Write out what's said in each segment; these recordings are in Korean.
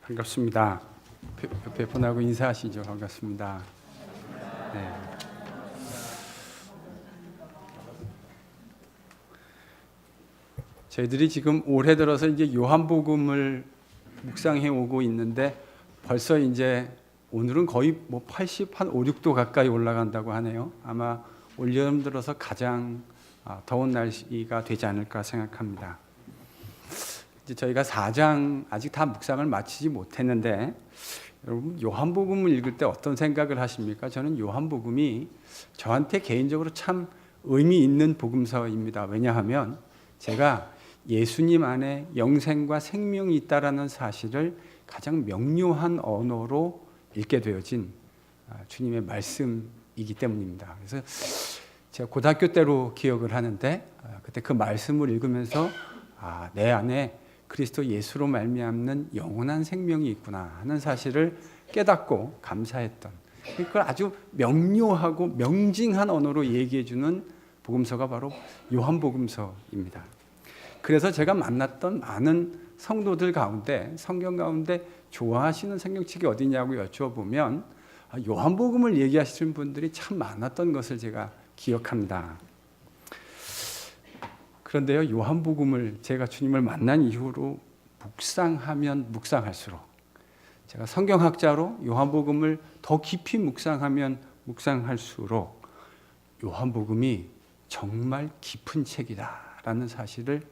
반갑습니다. 옆에 분하고 인사하시죠. 반갑습니다. 네. 저희들이 지금 올해 들어서 이제 요한복음을 묵상해 오고 있는데 벌써 이제 오늘은 거의 80, 한 5, 6도 가까이 올라간다고 하네요. 아마 올여름 들어서 가장 더운 날씨가 되지 않을까 생각합니다. 이제 저희가 4장 아직 다 묵상을 마치지 못했는데 여러분 요한복음을 읽을 때 어떤 생각을 하십니까? 저는 요한복음이 저한테 개인적으로 참 의미 있는 복음서입니다. 왜냐하면 제가 예수님 안에 영생과 생명이 있다라는 사실을 가장 명료한 언어로 읽게 되어진 주님의 말씀이기 때문입니다. 그래서 제가 고등학교 때로 기억을 하는데 그때 그 말씀을 읽으면서 내 안에 그리스도 예수로 말미암는 영원한 생명이 있구나 하는 사실을 깨닫고 감사했던, 그걸 아주 명료하고 명징한 언어로 얘기해 주는 복음서가 바로 요한복음서입니다. 그래서 제가 만났던 많은 성도들 가운데 성경 가운데 좋아하시는 성경책이 어디냐고 여쭤보면 요한복음을 얘기하시는 분들이 참 많았던 것을 제가 기억합니다. 그런데요, 요한복음을 제가 주님을 만난 이후로 묵상하면 묵상할수록, 제가 성경학자로 요한복음을 더 깊이 묵상하면 묵상할수록 요한복음이 정말 깊은 책이다라는 사실을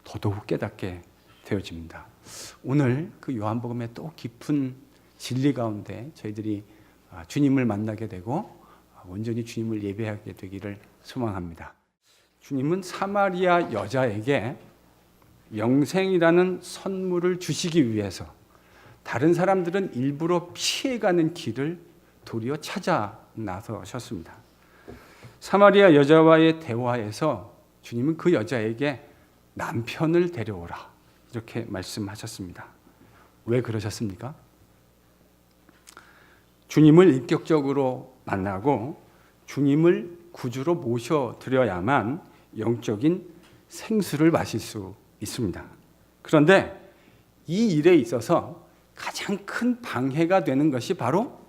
더더욱 깨닫게 되어집니다. 오늘 그 요한복음의 또 깊은 진리 가운데 저희들이 주님을 만나게 되고 온전히 주님을 예배하게 되기를 소망합니다. 주님은 사마리아 여자에게 영생이라는 선물을 주시기 위해서 다른 사람들은 일부러 피해가는 길을 도리어 찾아 나서셨습니다. 사마리아 여자와의 대화에서 주님은 그 여자에게 남편을 데려오라 이렇게 말씀하셨습니다. 왜 그러셨습니까? 주님을 인격적으로 만나고 주님을 구주로 모셔드려야만 영적인 생수를 마실 수 있습니다. 그런데 이 일에 있어서 가장 큰 방해가 되는 것이 바로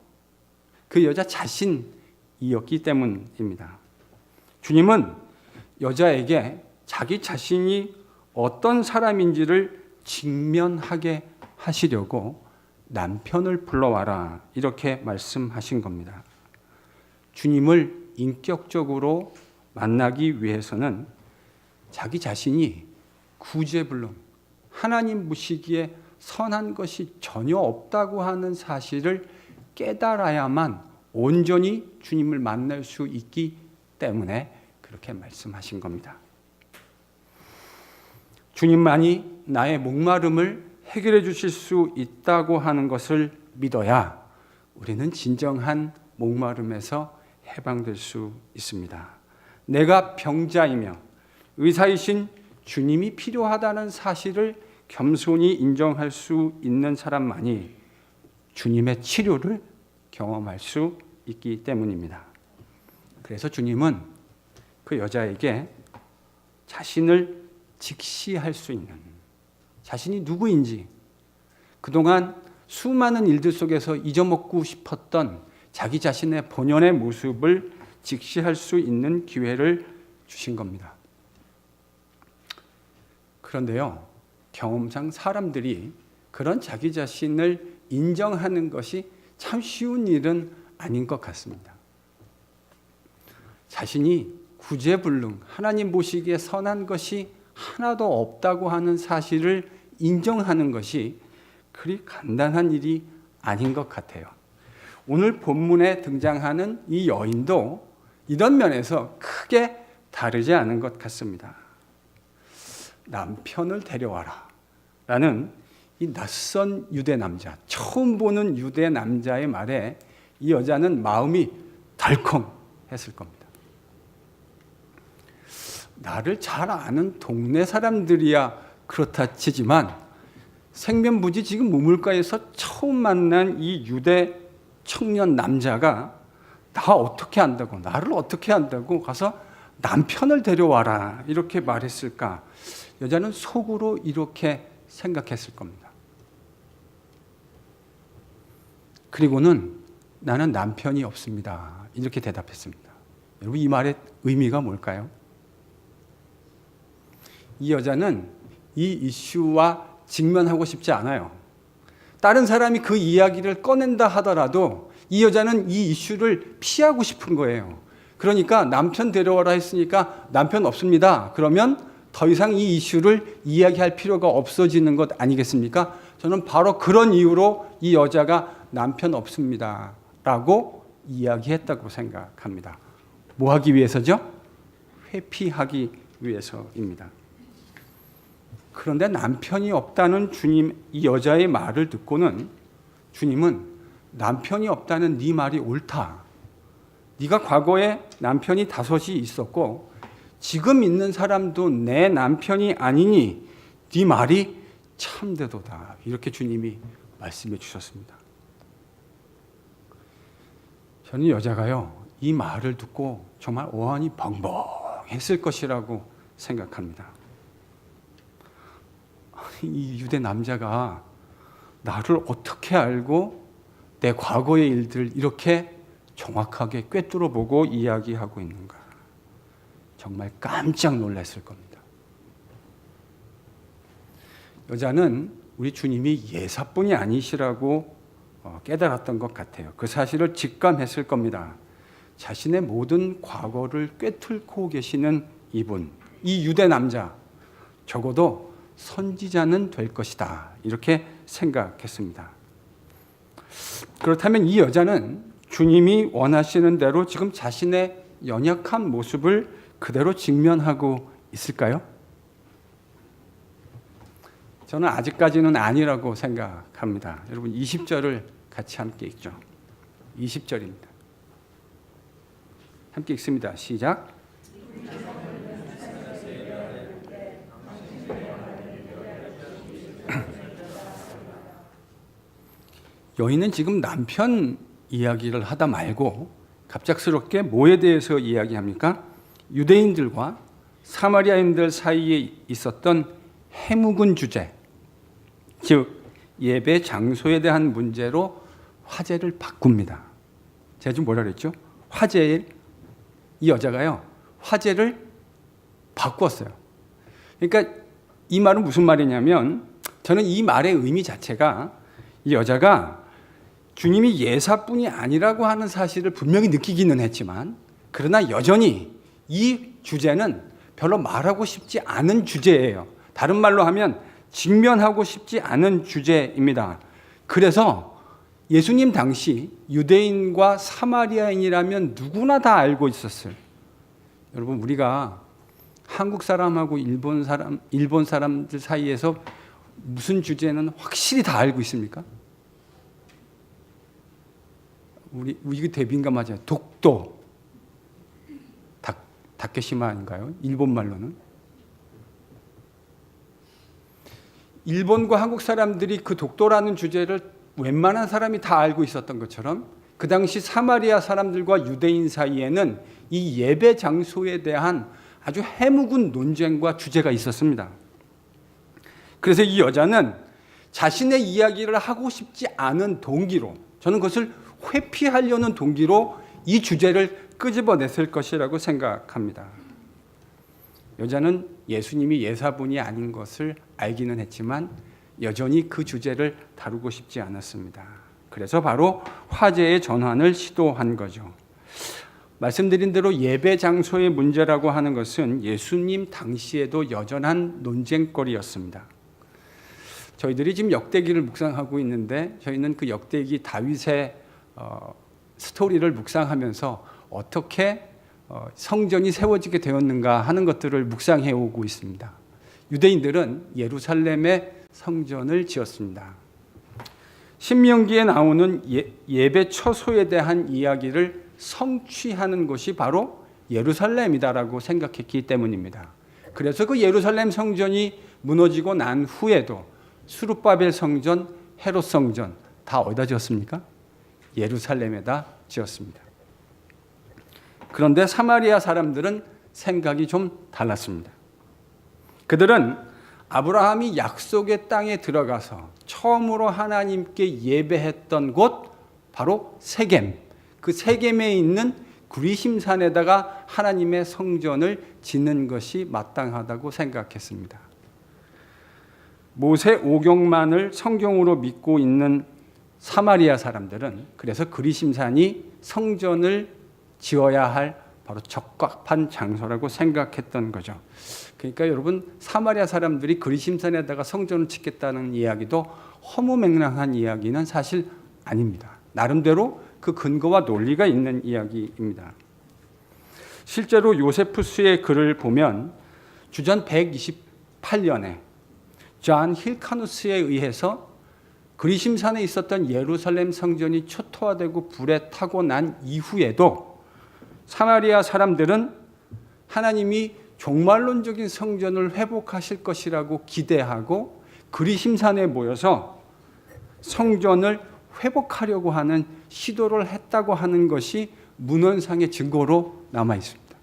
그 여자 자신이었기 때문입니다. 주님은 여자에게 자기 자신이 어떤 사람인지를 직면하게 하시려고 남편을 불러와라 이렇게 말씀하신 겁니다. 주님을 인격적으로 만나기 위해서는 자기 자신이 구제불능, 하나님 보시기에 선한 것이 전혀 없다고 하는 사실을 깨달아야만 온전히 주님을 만날 수 있기 때문에 그렇게 말씀하신 겁니다. 주님만이 나의 목마름을 해결해 주실 수 있다고 하는 것을 믿어야 우리는 진정한 목마름에서 해방될 수 있습니다. 내가 병자이며 의사이신 주님이 필요하다는 사실을 겸손히 인정할 수 있는 사람만이 주님의 치료를 경험할 수 있기 때문입니다. 그래서 주님은 그 여자에게 자신을 직시할 수 있는, 자신이 누구인지 그동안 수많은 일들 속에서 잊어먹고 싶었던 자기 자신의 본연의 모습을 직시할 수 있는 기회를 주신 겁니다. 그런데요, 경험상 사람들이 그런 자기 자신을 인정하는 것이 참 쉬운 일은 아닌 것 같습니다. 자신이 구제불능, 하나님 보시기에 선한 것이 하나도 없다고 하는 사실을 인정하는 것이 그리 간단한 일이 아닌 것 같아요. 오늘 본문에 등장하는 이 여인도 이런 면에서 크게 다르지 않은 것 같습니다. 남편을 데려와라 라는 이 낯선 유대 남자, 처음 보는 유대 남자의 말에 이 여자는 마음이 덜컹했을 겁니다. 나를 잘 아는 동네 사람들이야 그렇다 치지만 생면부지 지금 우물가에서 처음 만난 이 유대 청년 남자가 나 어떻게 안다고, 나를 어떻게 안다고 가서 남편을 데려와라 이렇게 말했을까? 여자는 속으로 이렇게 생각했을 겁니다. 그리고는 나는 남편이 없습니다. 이렇게 대답했습니다. 여러분, 이 말의 의미가 뭘까요? 이 여자는 이 이슈와 직면하고 싶지 않아요. 다른 사람이 그 이야기를 꺼낸다 하더라도 이 여자는 이 이슈를 피하고 싶은 거예요. 그러니까 남편 데려와라 했으니까 남편 없습니다. 그러면 더 이상 이 이슈를 이야기할 필요가 없어지는 것 아니겠습니까? 저는 바로 그런 이유로 이 여자가 남편 없습니다 라고 이야기했다고 생각합니다. 뭐 하기 위해서죠? 회피하기 위해서입니다. 그런데 남편이 없다는 주님, 이 여자의 말을 듣고는 주님은 남편이 없다는 네 말이 옳다. 네가 과거에 남편이 5이 있었고 지금 있는 사람도 내 남편이 아니니 네 말이 참되도다. 이렇게 주님이 말씀해 주셨습니다. 저는 여자가요, 이 말을 듣고 정말 어안이 벙벙했을 것이라고 생각합니다. 이 유대 남자가 나를 어떻게 알고 내 과거의 일들을 이렇게 정확하게 꿰뚫어 보고 이야기하고 있는가. 정말 깜짝 놀랐을 겁니다. 여자는 우리 주님이 예사뿐이 아니시라고 깨달았던 것 같아요. 그 사실을 직감했을 겁니다. 자신의 모든 과거를 꿰뚫고 계시는 이분, 이 유대 남자, 적어도 선지자는 될 것이다. 이렇게 생각했습니다. 그렇다면 이 여자는 주님이 원하시는 대로 지금 자신의 연약한 모습을 그대로 직면하고 있을까요? 저는 아직까지는 아니라고 생각합니다. 여러분 20절을 같이 함께 읽죠. 20절입니다. 함께 읽습니다. 시작. 여인은 지금 남편 이야기를 하다 말고 갑작스럽게 뭐에 대해서 이야기합니까? 유대인들과 사마리아인들 사이에 있었던 해묵은 주제, 즉 예배 장소에 대한 문제로 화제를 바꿉니다. 제가 지금 뭐라 그랬죠? 이 여자가요, 화제를 바꾸었어요. 그러니까 이 말은 무슨 말이냐면, 저는 이 말의 의미 자체가 이 여자가 주님이 예사뿐이 아니라고 하는 사실을 분명히 느끼기는 했지만, 그러나 여전히 이 주제는 별로 말하고 싶지 않은 주제예요. 다른 말로 하면 직면하고 싶지 않은 주제입니다. 그래서 예수님 당시 유대인과 사마리아인이라면 누구나 다 알고 있었어요. 여러분, 우리가 한국 사람하고 일본 사람들 사이에서 무슨 주제는 확실히 다 알고 있습니까? 이게 대비인가 맞아요. 독도. 다케시마인가요? 일본 말로는. 일본과 한국 사람들이 그 독도라는 주제를 웬만한 사람이 다 알고 있었던 것처럼 그 당시 사마리아 사람들과 유대인 사이에는 이 예배 장소에 대한 아주 해묵은 논쟁과 주제가 있었습니다. 그래서 이 여자는 자신의 이야기를 하고 싶지 않은 동기로, 저는 그것을 회피하려는 동기로 이 주제를 끄집어냈을 것이라고 생각합니다. 여자는 예수님이 예사분이 아닌 것을 알기는 했지만 여전히 그 주제를 다루고 싶지 않았습니다. 그래서 바로 화제의 전환을 시도한 거죠. 말씀드린 대로 예배 장소의 문제라고 하는 것은 예수님 당시에도 여전한 논쟁거리였습니다. 저희들이 지금 역대기를 묵상하고 있는데 저희는 그 역대기 다윗의 스토리를 묵상하면서 어떻게 성전이 세워지게 되었는가 하는 것들을 묵상해 오고 있습니다. 유대인들은 예루살렘에 성전을 지었습니다. 신명기에 나오는 예배 처소에 대한 이야기를 성취하는 곳이 바로 예루살렘이다라고 생각했기 때문입니다. 그래서 그 예루살렘 성전이 무너지고 난 후에도 스룹바벨 성전, 헤롯 성전 다 어디다 지었습니까? 예루살렘에다 지었습니다. 그런데 사마리아 사람들은 생각이 좀 달랐습니다. 그들은 아브라함이 약속의 땅에 들어가서 처음으로 하나님께 예배했던 곳 바로 세겜. 그 세겜에 있는 그리심산에다가 하나님의 성전을 짓는 것이 마땅하다고 생각했습니다. 모세 오경만을 성경으로 믿고 있는 사마리아 사람들은 그래서 그리심산이 성전을 지어야 할 바로 적합한 장소라고 생각했던 거죠. 그러니까 여러분, 사마리아 사람들이 그리심산에다가 성전을 짓겠다는 이야기도 허무맹랑한 이야기는 사실 아닙니다. 나름대로 그 근거와 논리가 있는 이야기입니다. 실제로 요세푸스의 글을 보면 주전 128년에 존 힐카누스에 의해서 그리심산에 있었던 예루살렘 성전이 초토화되고 불에 타고 난 이후에도 사마리아 사람들은 하나님이 종말론적인 성전을 회복하실 것이라고 기대하고 그리심산에 모여서 성전을 회복하려고 하는 시도를 했다고 하는 것이 문헌상의 증거로 남아 있습니다.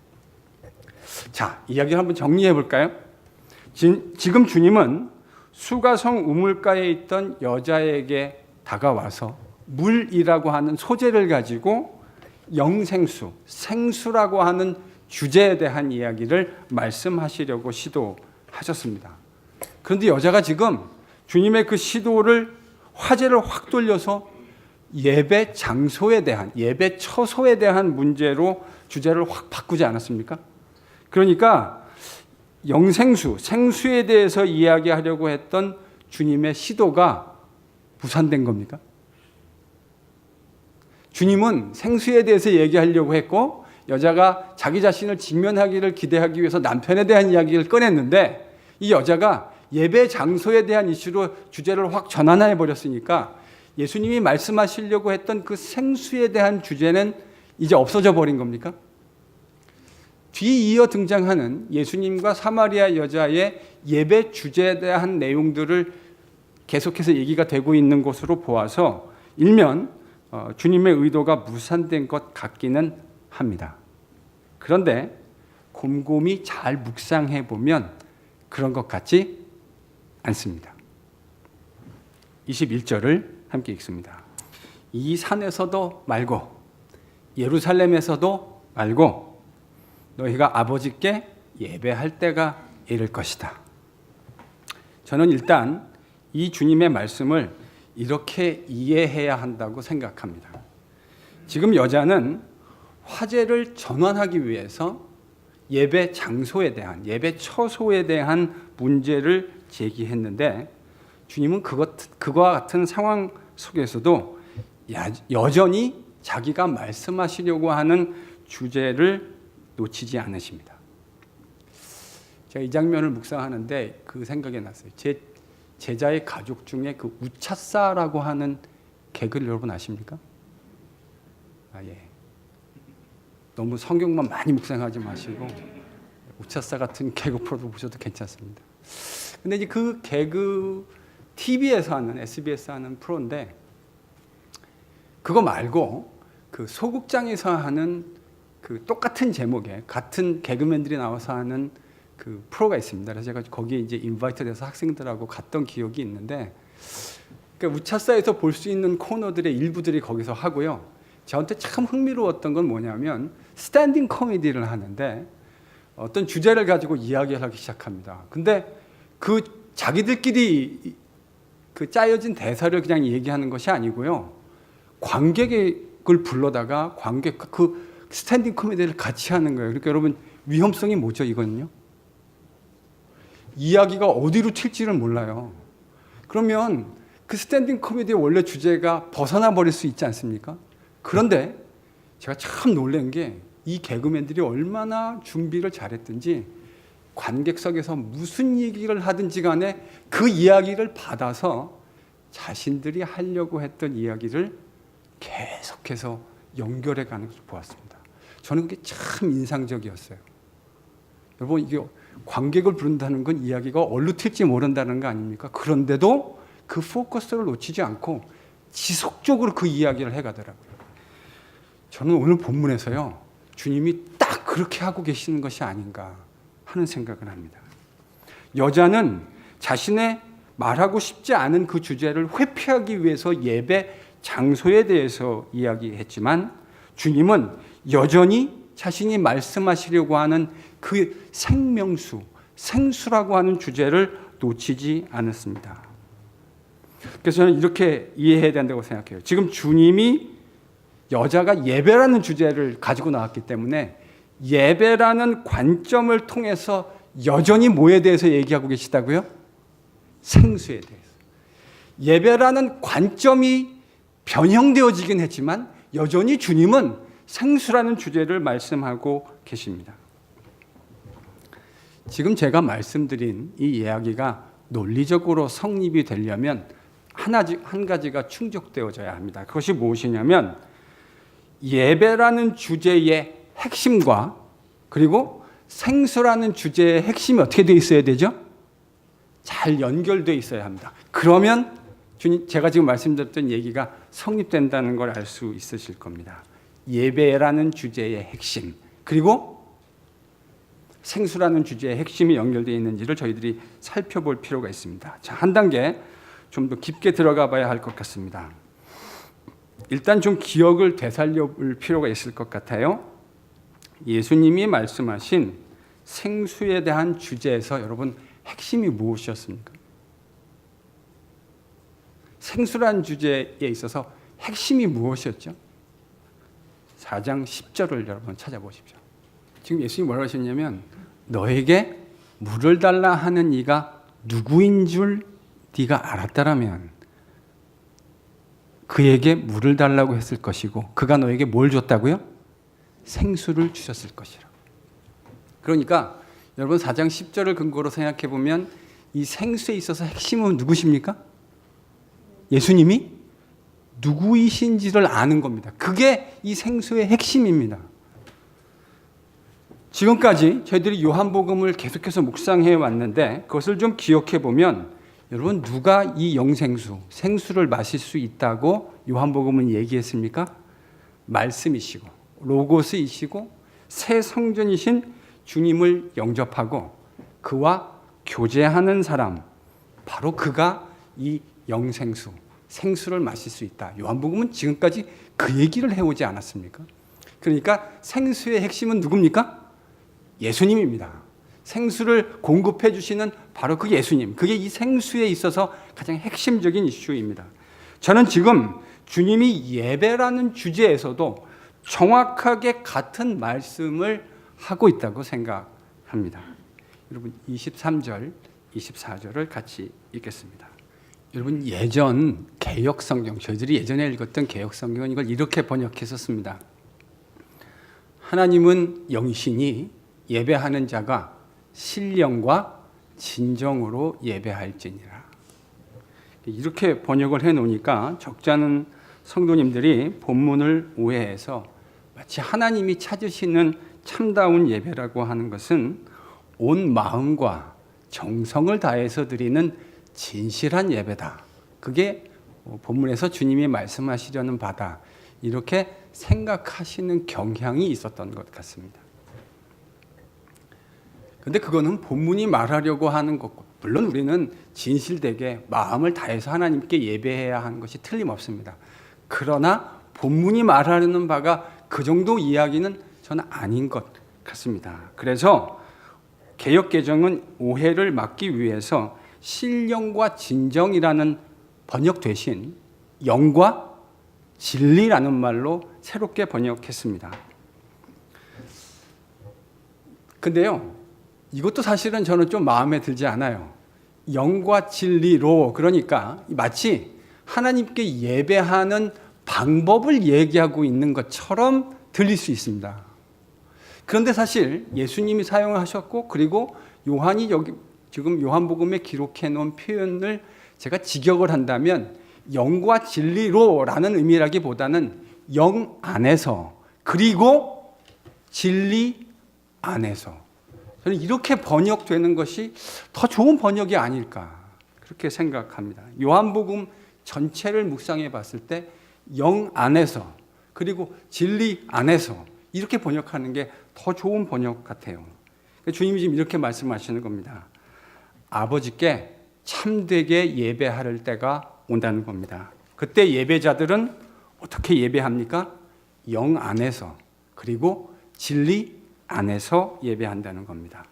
자, 이야기를 한번 정리해 볼까요? 지금 주님은 수가성 우물가에 있던 여자에게 다가와서 물이라고 하는 소재를 가지고 영생수, 생수라고 하는 주제에 대한 이야기를 말씀하시려고 시도하셨습니다. 그런데 여자가 지금 주님의 그 시도를 화제를 확 돌려서 예배 장소에 대한, 예배 처소에 대한 문제로 주제를 확 바꾸지 않았습니까? 그러니까 영생수, 생수에 대해서 이야기하려고 했던 주님의 시도가 무산된 겁니까? 주님은 생수에 대해서 얘기하려고 했고 여자가 자기 자신을 직면하기를 기대하기 위해서 남편에 대한 이야기를 꺼냈는데 이 여자가 예배 장소에 대한 이슈로 주제를 확 전환해 버렸으니까 예수님이 말씀하시려고 했던 그 생수에 대한 주제는 이제 없어져 버린 겁니까? 뒤이어 등장하는 예수님과 사마리아 여자의 예배 주제에 대한 내용들을 계속해서 얘기가 되고 있는 것으로 보아서 일면 주님의 의도가 무산된 것 같기는 합니다. 그런데 곰곰이 잘 묵상해 보면 그런 것 같지 않습니다. 21절을 함께 읽습니다. 이 산에서도 말고 예루살렘에서도 말고 너희가 아버지께 예배할 때가 이를 것이다. 저는 일단 이 주님의 말씀을 이렇게 이해해야 한다고 생각합니다. 지금 여자는 화제를 전환하기 위해서 예배 장소에 대한, 예배 처소에 대한 문제를 제기했는데 주님은 그와 같은 상황 속에서도 여전히 자기가 말씀하시려고 하는 주제를 놓치지 않으십니다. 제가 이 장면을 묵상하는데 그 생각이 났어요. 제 제자의 가족 중에 그 우차사라고 하는 개그를 여러분 아십니까? 예. 너무 성경만 많이 묵상하지 마시고 우차사 같은 개그 프로도 보셔도 괜찮습니다. 근데 이제 그 개그 TV에서 하는, SBS 하는 프로인데 그거 말고 그 소극장에서 하는 그 똑같은 제목의 같은 개그맨들이 나와서 하는 그 프로가 있습니다. 그래서 제가 거기에 이제 인바이트 돼서 학생들하고 갔던 기억이 있는데 그러니까 우차사에서 볼 수 있는 코너들의 일부들이 거기서 하고요. 저한테 참 흥미로웠던 건 뭐냐면 스탠딩 코미디를 하는데 어떤 주제를 가지고 이야기를 하기 시작합니다. 근데 그 자기들끼리 그 짜여진 대사를 그냥 얘기하는 것이 아니고요. 관객을 불러다가 관객과 그 스탠딩 코미디를 같이 하는 거예요. 그러니까 여러분 위험성이 뭐죠 이거는요? 이야기가 어디로 튈지를 몰라요. 그러면 그 스탠딩 코미디의 원래 주제가 벗어나 버릴 수 있지 않습니까? 그런데 제가 참 놀란 게 이 개그맨들이 얼마나 준비를 잘했든지 관객석에서 무슨 얘기를 하든지 간에 그 이야기를 받아서 자신들이 하려고 했던 이야기를 계속해서 연결해 가는 것을 보았습니다. 저는 그게 참 인상적이었어요. 여러분 이게 관객을 부른다는 건 이야기가 어디로 튈지 모른다는 거 아닙니까? 그런데도 그 포커스를 놓치지 않고 지속적으로 그 이야기를 해가더라고요. 저는 오늘 본문에서요. 주님이 딱 그렇게 하고 계시는 것이 아닌가 하는 생각을 합니다. 여자는 자신의 말하고 싶지 않은 그 주제를 회피하기 위해서 예배 장소에 대해서 이야기했지만 주님은 여전히 자신이 말씀하시려고 하는 그 생명수, 생수라고 하는 주제를 놓치지 않았습니다. 그래서 저는 이렇게 이해해야 된다고 생각해요. 지금 주님이 여자가 예배라는 주제를 가지고 나왔기 때문에 예배라는 관점을 통해서 여전히 뭐에 대해서 얘기하고 계시다고요? 생수에 대해서. 예배라는 관점이 변형되어지긴 했지만 여전히 주님은 생수라는 주제를 말씀하고 계십니다. 지금 제가 말씀드린 이 이야기가 논리적으로 성립이 되려면 한 가지가 충족되어져야 합니다. 그것이 무엇이냐면 예배라는 주제의 핵심과 그리고 생수라는 주제의 핵심이 어떻게 되어 있어야 되죠? 잘 연결되어 있어야 합니다. 그러면 제가 지금 말씀드렸던 얘기가 성립된다는 걸 알 수 있으실 겁니다. 예배라는 주제의 핵심 그리고 생수라는 주제의 핵심이 연결되어 있는지를 저희들이 살펴볼 필요가 있습니다. 자, 한 단계 좀 더 깊게 들어가 봐야 할 것 같습니다. 일단 좀 기억을 되살려 볼 필요가 있을 것 같아요. 예수님이 말씀하신 생수에 대한 주제에서 여러분 핵심이 무엇이었습니까? 생수라는 주제에 있어서 핵심이 무엇이었죠? 4장 10절을 여러분 찾아보십시오. 지금 예수님이 뭐라고 하셨냐면 너에게 물을 달라 하는 이가 누구인 줄 네가 알았다라면 그에게 물을 달라고 했을 것이고 그가 너에게 뭘 줬다고요? 생수를 주셨을 것이라고. 그러니까 여러분 4장 10절을 근거로 생각해 보면 이 생수에 있어서 핵심은 누구십니까? 예수님이 누구이신지를 아는 겁니다. 그게 이 생수의 핵심입니다. 지금까지 저희들이 요한복음을 계속해서 묵상해 왔는데 그것을 좀 기억해 보면 여러분 누가 이 영생수, 생수를 마실 수 있다고 요한복음은 얘기했습니까? 말씀이시고 로고스이시고 새 성전이신 주님을 영접하고 그와 교제하는 사람, 바로 그가 이 영생수, 생수를 마실 수 있다. 요한복음은 지금까지 그 얘기를 해오지 않았습니까? 그러니까 생수의 핵심은 누굽니까? 예수님입니다. 생수를 공급해 주시는 바로 그 예수님. 그게 이 생수에 있어서 가장 핵심적인 이슈입니다. 저는 지금 주님이 예배라는 주제에서도 정확하게 같은 말씀을 하고 있다고 생각합니다. 여러분 23절, 24절을 같이 읽겠습니다. 여러분 예전 개역 성경, 저희들이 예전에 읽었던 개역 성경은 이걸 이렇게 번역했었습니다. 하나님은 영이시니 예배하는 자가 신령과 진정으로 예배할지니라. 이렇게 번역을 해놓으니까 적잖은 성도님들이 본문을 오해해서 마치 하나님이 찾으시는 참다운 예배라고 하는 것은 온 마음과 정성을 다해서 드리는 진실한 예배다. 그게 본문에서 주님이 말씀하시려는 바다. 이렇게 생각하시는 경향이 있었던 것 같습니다. 근데 그거는 본문이 말하려고 하는 것고, 물론 우리는 진실되게 마음을 다해서 하나님께 예배해야 하는 것이 틀림없습니다. 그러나 본문이 말하려는 바가 그 정도 이야기는 저는 아닌 것 같습니다. 그래서 개역개정은 오해를 막기 위해서 신령과 진정이라는 번역 대신 영과 진리라는 말로 새롭게 번역했습니다. 근데요, 이것도 사실은 저는 좀 마음에 들지 않아요. 영과 진리로, 그러니까 마치 하나님께 예배하는 방법을 얘기하고 있는 것처럼 들릴 수 있습니다. 그런데 사실 예수님이 사용하셨고, 그리고 요한이 여기 지금 요한복음에 기록해 놓은 표현을 제가 직역을 한다면 영과 진리로라는 의미라기보다는 영 안에서 그리고 진리 안에서, 저는 이렇게 번역되는 것이 더 좋은 번역이 아닐까 그렇게 생각합니다. 요한복음 전체를 묵상해 봤을 때 영 안에서 그리고 진리 안에서 이렇게 번역하는 게 더 좋은 번역 같아요. 주님이 지금 이렇게 말씀하시는 겁니다. 아버지께 참되게 예배할 때가 온다는 겁니다. 그때 예배자들은 어떻게 예배합니까? 영 안에서, 그리고 진리 안에서 예배한다는 겁니다.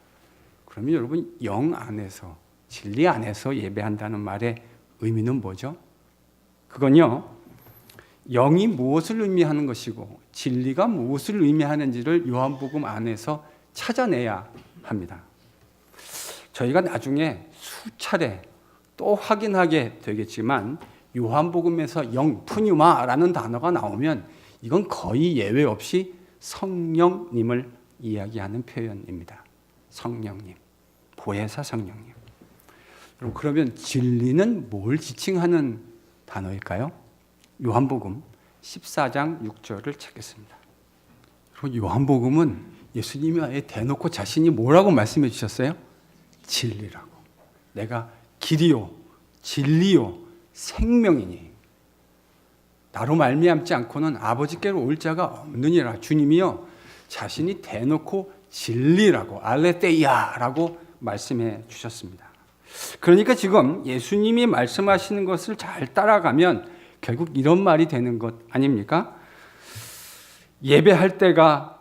그러면 여러분, 영 안에서, 진리 안에서 예배한다는 말의 의미는 뭐죠? 그건요, 영이 무엇을 의미하는 것이고 진리가 무엇을 의미하는지를 요한복음 안에서 찾아내야 합니다. 저희가 나중에 수차례 또 확인하게 되겠지만 요한복음에서 영, 푸뉴마라는 단어가 나오면 이건 거의 예외 없이 성령님을 이야기하는 표현입니다. 성령님, 보혜사 성령님. 그러면 진리는 뭘 지칭하는 단어일까요? 요한복음 14장 6절을 찾겠습니다. 요한복음은 예수님이 아예 대놓고 자신이 뭐라고 말씀해 주셨어요? 진리라고. 내가 길이요, 진리요, 생명이니 나로 말미암지 않고는 아버지께로 올 자가 없느니라. 주님이요, 자신이 대놓고 진리라고, 알레테이아라고 말씀해 주셨습니다. 그러니까 지금 예수님이 말씀하시는 것을 잘 따라가면 결국 이런 말이 되는 것 아닙니까? 예배할 때가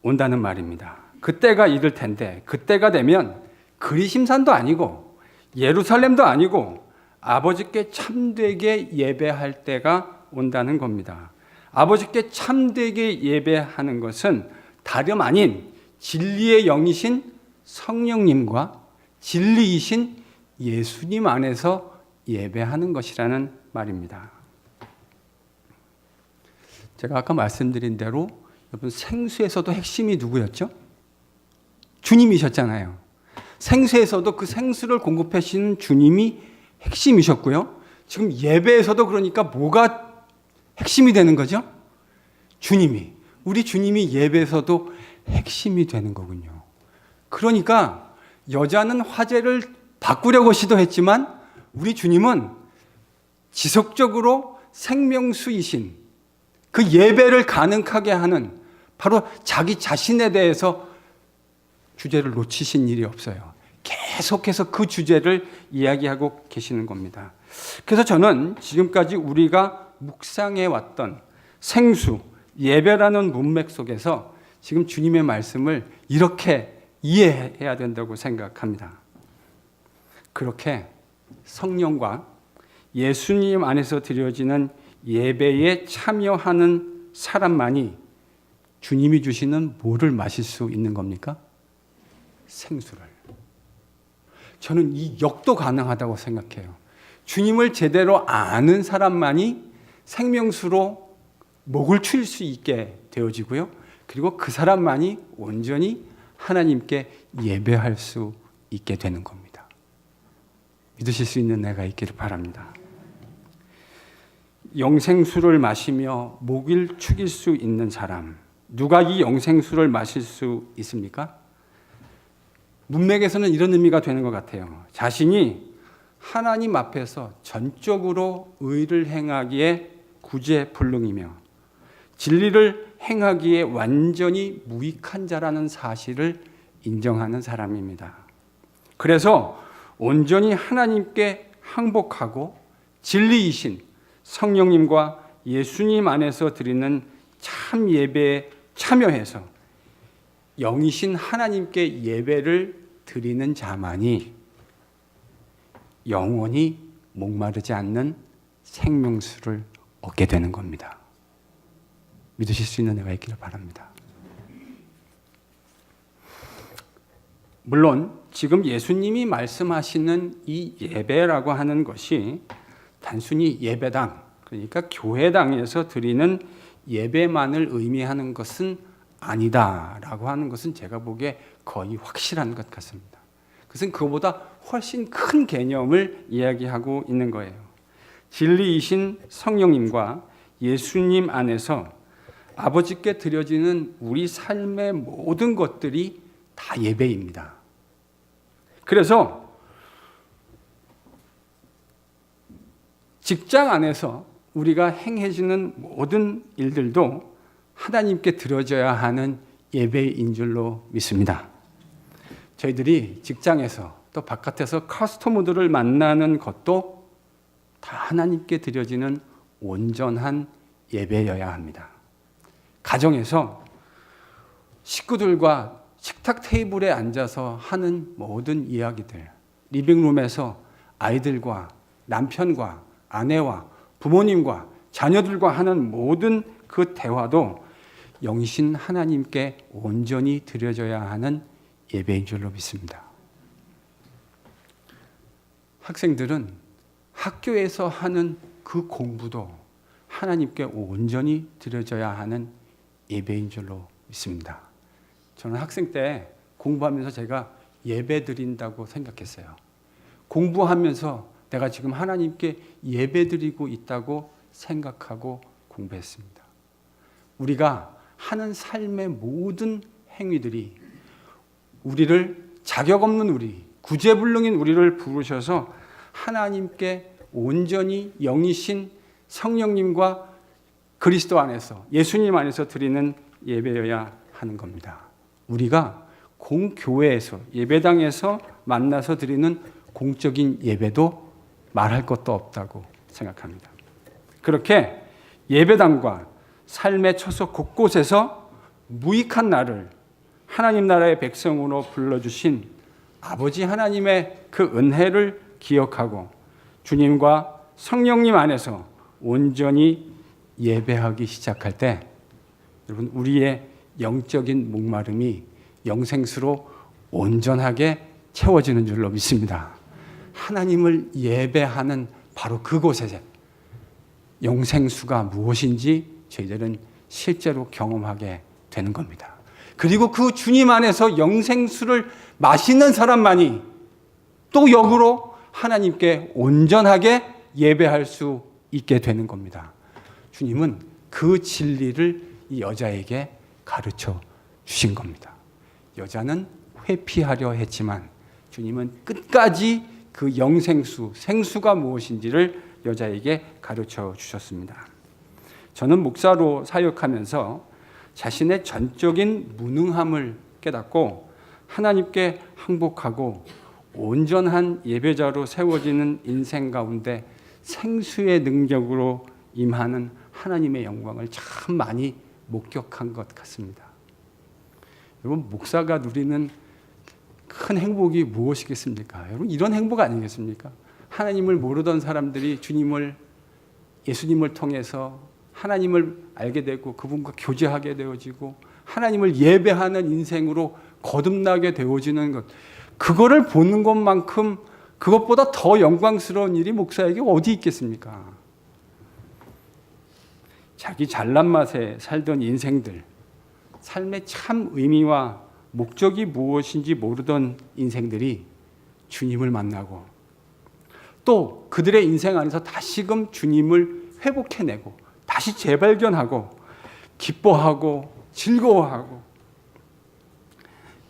온다는 말입니다. 그때가 이를 텐데, 그때가 되면 그리심산도 아니고 예루살렘도 아니고 아버지께 참되게 예배할 때가 온다는 겁니다. 아버지께 참되게 예배하는 것은 다름 아닌 진리의 영이신 성령님과 진리이신 예수님 안에서 예배하는 것이라는 말입니다. 제가 아까 말씀드린 대로 여러분, 생수에서도 핵심이 누구였죠? 주님이셨잖아요. 생수에서도 그 생수를 공급해 주시는 주님이 핵심이셨고요. 지금 예배에서도 그러니까 뭐가 핵심이 되는 거죠? 주님이. 우리 주님이 예배에서도 핵심이 되는 거군요. 그러니까 여자는 화제를 바꾸려고 시도했지만 우리 주님은 지속적으로 생명수이신 그 예배를 가능하게 하는 바로 자기 자신에 대해서 주제를 놓치신 일이 없어요. 계속해서 그 주제를 이야기하고 계시는 겁니다. 그래서 저는 지금까지 우리가 묵상해 왔던 생수, 예배라는 문맥 속에서 지금 주님의 말씀을 이렇게 이해해야 된다고 생각합니다. 그렇게 성령과 예수님 안에서 드려지는 예배에 참여하는 사람만이 주님이 주시는 뭐를 마실 수 있는 겁니까? 생수를. 저는 이 역도 가능하다고 생각해요. 주님을 제대로 아는 사람만이 생명수로 목을 칠 수 있게 되어지고요. 그리고 그 사람만이 온전히 하나님께 예배할 수 있게 되는 겁니다. 믿으실 수 있는 내가 있기를 바랍니다. 영생수를 마시며 목을 축일 수 있는 사람, 누가 이 영생수를 마실 수 있습니까? 문맥에서는 이런 의미가 되는 것 같아요. 자신이 하나님 앞에서 전적으로 의를 행하기에 구제불능이며 진리를 행하기에 완전히 무익한 자라는 사실을 인정하는 사람입니다. 그래서 온전히 하나님께 항복하고 진리이신 성령님과 예수님 안에서 드리는 참 예배에 참여해서 영이신 하나님께 예배를 드리는 자만이 영원히 목마르지 않는 생명수를 얻게 되는 겁니다. 믿으실 수 있는 내가 있기를 바랍니다. 물론 지금 예수님이 말씀하시는 이 예배라고 하는 것이 단순히 예배당, 그러니까 교회당에서 드리는 예배만을 의미하는 것은 아니다라고 하는 것은 제가 보기에 거의 확실한 것 같습니다. 그것은 그보다 훨씬 큰 개념을 이야기하고 있는 거예요. 진리이신 성령님과 예수님 안에서 아버지께 드려지는 우리 삶의 모든 것들이 다 예배입니다. 그래서 직장 안에서 우리가 행해지는 모든 일들도 하나님께 드려져야 하는 예배인 줄로 믿습니다. 저희들이 직장에서 또 바깥에서 커스터머들을 만나는 것도 다 하나님께 드려지는 온전한 예배여야 합니다. 가정에서 식구들과 식탁 테이블에 앉아서 하는 모든 이야기들, 리빙룸에서 아이들과 남편과 아내와 부모님과 자녀들과 하는 모든 그 대화도 영신 하나님께 온전히 드려져야 하는 예배인 줄로 믿습니다. 학생들은 학교에서 하는 그 공부도 하나님께 온전히 드려져야 하는 예배인 줄로 믿습니다. 저는 학생 때 공부하면서 제가 예배 드린다고 생각했어요. 공부하면서 내가 지금 하나님께 예배 드리고 있다고 생각하고 공부했습니다. 우리가 하는 삶의 모든 행위들이 우리를 자격 없는 우리, 구제불능인 우리를 부르셔서 하나님께 온전히 영이신 성령님과 그리스도 안에서, 예수님 안에서 드리는 예배여야 하는 겁니다. 우리가 공교회에서, 예배당에서 만나서 드리는 공적인 예배도 말할 것도 없다고 생각합니다. 그렇게 예배당과 삶의 처소 곳곳에서 무익한 나를 하나님 나라의 백성으로 불러주신 아버지 하나님의 그 은혜를 기억하고 주님과 성령님 안에서 온전히 예배하기 시작할 때 여러분 우리의 영적인 목마름이 영생수로 온전하게 채워지는 줄로 믿습니다. 하나님을 예배하는 바로 그곳에 영생수가 무엇인지 저희들은 실제로 경험하게 되는 겁니다. 그리고 그 주님 안에서 영생수를 마시는 사람만이 또 역으로 하나님께 온전하게 예배할 수 있게 되는 겁니다. 주님은 그 진리를 이 여자에게 가르쳐 주신 겁니다. 여자는 회피하려 했지만 주님은 끝까지 그 영생수, 생수가 무엇인지를 여자에게 가르쳐 주셨습니다. 저는 목사로 사역하면서 자신의 전적인 무능함을 깨닫고 하나님께 항복하고 온전한 예배자로 세워지는 인생 가운데 생수의 능력으로 임하는 하나님의 영광을 참 많이 목격한 것 같습니다. 여러분, 목사가 누리는 큰 행복이 무엇이겠습니까? 여러분, 이런 행복 아니겠습니까? 하나님을 모르던 사람들이 주님을, 예수님을 통해서 하나님을 알게 되고 그분과 교제하게 되어지고 하나님을 예배하는 인생으로 거듭나게 되어지는 것, 그거를 보는 것만큼 그것보다 더 영광스러운 일이 목사에게 어디 있겠습니까? 자기 잘난 맛에 살던 인생들, 삶의 참 의미와 목적이 무엇인지 모르던 인생들이 주님을 만나고 또 그들의 인생 안에서 다시금 주님을 회복해내고 다시 재발견하고 기뻐하고 즐거워하고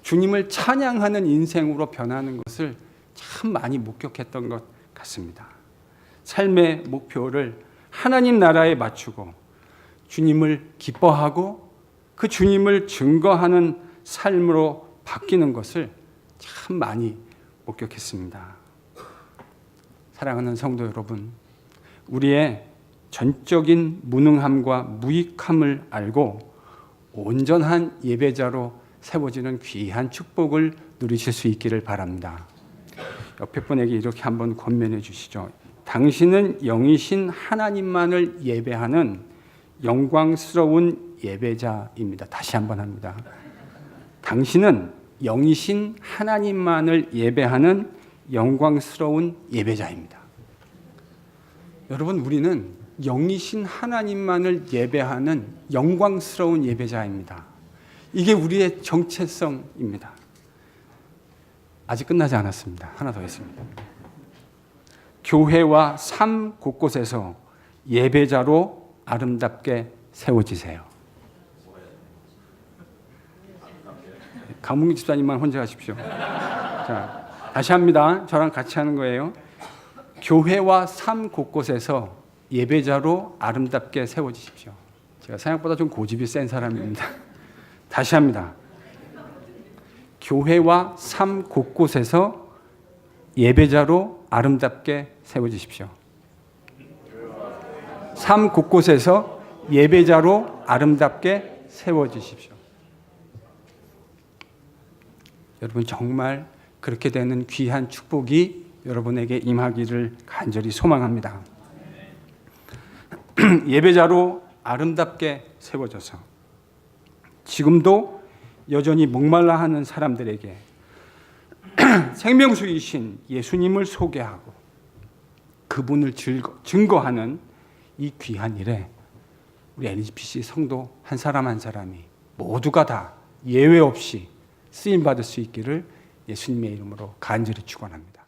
주님을 찬양하는 인생으로 변하는 것을 참 많이 목격했던 것 같습니다. 삶의 목표를 하나님 나라에 맞추고 주님을 기뻐하고 그 주님을 증거하는 삶으로 바뀌는 것을 참 많이 목격했습니다. 사랑하는 성도 여러분, 우리의 전적인 무능함과 무익함을 알고 온전한 예배자로 세워지는 귀한 축복을 누리실 수 있기를 바랍니다. 옆에 분에게 이렇게 한번 권면해 주시죠. 당신은 영이신 하나님만을 예배하는 영광스러운 예배자입니다. 다시 한번 합니다. 당신은 영이신 하나님만을 예배하는 영광스러운 예배자입니다. 여러분, 우리는 영이신 하나님만을 예배하는 영광스러운 예배자입니다. 이게 우리의 정체성입니다. 아직 끝나지 않았습니다. 하나 더 있습니다. 교회와 삶 곳곳에서 예배자로 아름답게 세워지세요. 강문기 집사님만 혼자 하십시오. 자, 다시 합니다. 저랑 같이 하는 거예요. 교회와 삶 곳곳에서 예배자로 아름답게 세워지십시오. 제가 생각보다 좀 고집이 센 사람입니다. 다시 합니다. 교회와 삶 곳곳에서 예배자로 아름답게 세워지십시오. 삶 곳곳에서 예배자로 아름답게 세워지십시오. 여러분 정말 그렇게 되는 귀한 축복이 여러분에게 임하기를 간절히 소망합니다. 예배자로 아름답게 세워져서 지금도 여전히 목말라 하는 사람들에게 생명수이신 예수님을 소개하고 그분을 증거하는 이 귀한 일에 우리 LGPC 성도 한 사람 한 사람이 모두가 다 예외 없이 쓰임받을 수 있기를 예수님의 이름으로 간절히 축원합니다.